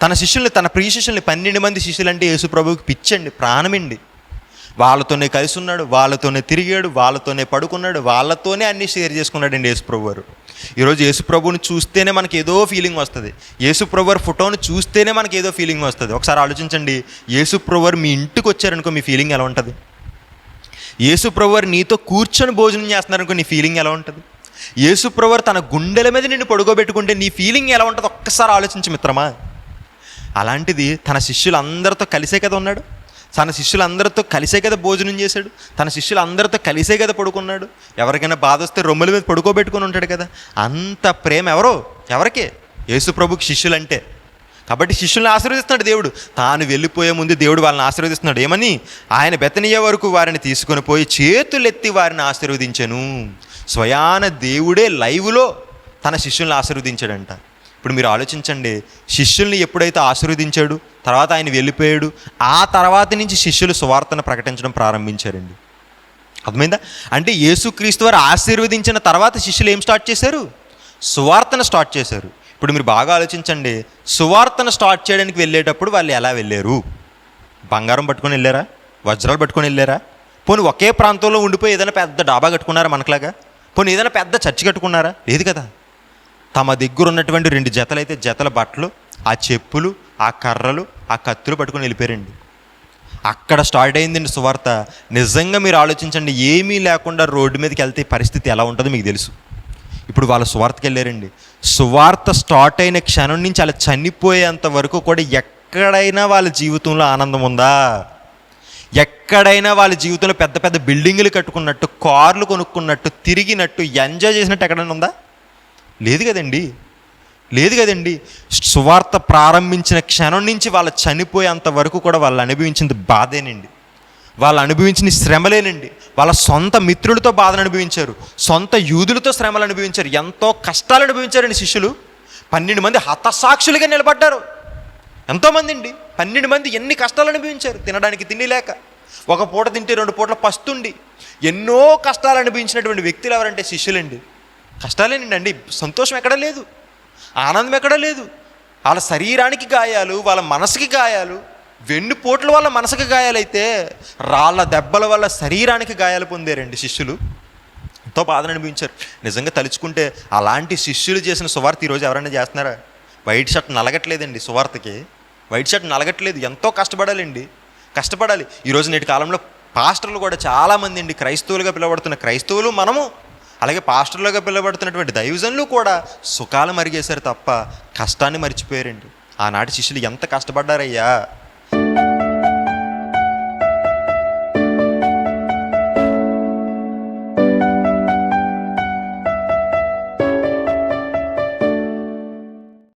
తన శిష్యుల్ని, తన ప్రియ శిష్యుల్ని, 12 మంది శిష్యులు అంటే యేసు ప్రభువుకి పిచ్చండి, ప్రాణమండి. వాళ్ళతోనే కలిసి ఉన్నాడు, వాళ్ళతోనే తిరిగాడు, వాళ్ళతోనే పడుకున్నాడు, వాళ్ళతోనే అన్నీ షేర్ చేసుకున్నాడండి యేసు ప్రభు వారు. ఈరోజు యేసు ప్రభువుని చూస్తేనే మనకి ఏదో ఫీలింగ్ వస్తుంది. యేసు ప్రభు వారి ఫోటోని చూస్తేనే మనకి ఏదో ఫీలింగ్ వస్తుంది. ఒకసారి ఆలోచించండి, యేసు ప్రభు వారు మీ ఇంటికి వచ్చారనుకో మీ ఫీలింగ్ ఎలా ఉంటుంది? యేసు ప్రభు వారు నీతో కూర్చొని భోజనం చేస్తున్నారనుకో నీ ఫీలింగ్ ఎలా ఉంటుంది? యేసు ప్రభు వారు తన గుండెల మీద నిన్ను పడుకోబెట్టుకుంటే నీ ఫీలింగ్ ఎలా ఉంటుంది? ఒక్కసారి ఆలోచించు మిత్రమా. అలాంటిది తన శిష్యులందరితో కలిసే కదా ఉన్నాడు, తన శిష్యులందరితో కలిసే కదా భోజనం చేశాడు, తన శిష్యులందరితో కలిసే కదా పడుకున్నాడు. ఎవరికైనా బాధ వస్తే రొమ్ముల మీద పడుకోబెట్టుకుని ఉంటాడు కదా. అంత ప్రేమ ఎవరికే? యేసు ప్రభుకి శిష్యులంటే. కాబట్టి శిష్యుల్ని ఆశీర్వదిస్తున్నాడు దేవుడు. తాను వెళ్ళిపోయే ముందు దేవుడు వాళ్ళని ఆశీర్వదిస్తున్నాడు. ఏమని? ఆయన బెతనియా వరకు వారిని తీసుకొని పోయి చేతులెత్తి వారిని ఆశీర్వదించెను. స్వయాన దేవుడే లైవ్లో తన శిష్యుల్ని ఆశీర్వదించాడంట. ఇప్పుడు మీరు ఆలోచించండి, శిష్యుల్ని ఎప్పుడైతే ఆశీర్వదించాడు, తర్వాత ఆయన వెళ్ళిపోయాడు, ఆ తర్వాత నుంచి శిష్యులు సువార్తను ప్రకటించడం ప్రారంభించారండి. అర్థమైందా? అంటే యేసుక్రీస్తు వారు ఆశీర్వదించిన తర్వాత శిష్యులు ఏం స్టార్ట్ చేశారు? సువార్తను స్టార్ట్ చేశారు. ఇప్పుడు మీరు బాగా ఆలోచించండి, సువార్తను స్టార్ట్ చేయడానికి వెళ్ళేటప్పుడు వాళ్ళు ఎలా వెళ్ళారు? బంగారం పట్టుకొని వెళ్ళారా? వజ్రాలు పట్టుకొని వెళ్ళారా? పోనీ ఒకే ప్రాంతంలో ఉండిపోయి ఏదైనా పెద్ద డాబా కట్టుకున్నారా మనకులాగా? పోనీ ఏదైనా పెద్ద చర్చి కట్టుకున్నారా? లేదు కదా. తమ దగ్గర ఉన్నటువంటి 2 జతలైతే జతల బట్టలు, ఆ చెప్పులు, ఆ కర్రలు, ఆ కత్తులు పట్టుకొని వెళ్ళిపోయారండి. అక్కడ స్టార్ట్ అయిందండి సువార్త. నిజంగా మీరు ఆలోచించండి, ఏమీ లేకుండా రోడ్డు మీదకి వెళ్తే పరిస్థితి ఎలా ఉంటుందో మీకు తెలుసు. ఇప్పుడు వాళ్ళు సువార్తకి వెళ్ళారండి. సువార్త స్టార్ట్ అయిన క్షణం నుంచి అలా చనిపోయేంత వరకు కూడా ఎక్కడైనా వాళ్ళ జీవితంలో ఆనందం ఉందా? ఎక్కడైనా వాళ్ళ జీవితంలో పెద్ద పెద్ద బిల్డింగులు కట్టుకున్నట్టు, కార్లు కొనుక్కున్నట్టు, తిరిగినట్టు, ఎంజాయ్ చేసినట్టు ఎక్కడైనా ఉందా? లేదు కదండి. సువార్త ప్రారంభించిన క్షణం నుంచి వాళ్ళు చనిపోయేంత వరకు కూడా వాళ్ళు అనుభవించింది బాధేనండి, వాళ్ళు అనుభవించిన శ్రమలేనండి. వాళ్ళ సొంత మిత్రులతో బాధను అనుభవించారు, సొంత యూదులతో శ్రమలు అనుభవించారు, ఎంతో కష్టాలు అనుభవించారండి శిష్యులు. 12 మంది హతసాక్షులుగా నిలబడ్డారు. ఎంతోమంది అండి, 12 మంది ఎన్ని కష్టాలు అనుభవించారు. తినడానికి తిండి లేక, ఒక పూట తింటే 2 పూటల పస్తుండి, ఎన్నో కష్టాలు అనుభవించినటువంటి వ్యక్తులు ఎవరంటే శిష్యులండి. కష్టాలేనండి అండి, సంతోషం ఎక్కడా లేదు, ఆనందం ఎక్కడా లేదు. వాళ్ళ శరీరానికి గాయాలు, వాళ్ళ మనసుకి గాయాలు. వెన్నుపోట్ల వల్ల మనసుకి గాయాలైతే రాళ్ళ దెబ్బల వల్ల శరీరానికి గాయాలు పొందారండి శిష్యులు. ఎంతో బాధను అనిపించారు. నిజంగా తలుచుకుంటే అలాంటి శిష్యులు చేసిన సువార్త ఈరోజు ఎవరైనా చేస్తున్నారా? వైట్ షర్ట్ నలగట్లేదండి సువార్తకి, వైట్ షర్ట్ నలగట్లేదు. ఎంతో కష్టపడాలి. ఈరోజు నేటి కాలంలో పాస్టర్లు కూడా చాలామంది అండి, క్రైస్తవులుగా పిలువబడుతున్న క్రైస్తవులు మనము, అలాగే పాస్టర్లుగా పిలువబడుతున్నటువంటి దైవజనులు కూడా సుఖాలు మరిగేశారు తప్ప కష్టాన్ని మర్చిపోయారండి. ఆనాటి శిష్యులు ఎంత కష్టపడ్డారయ్యా.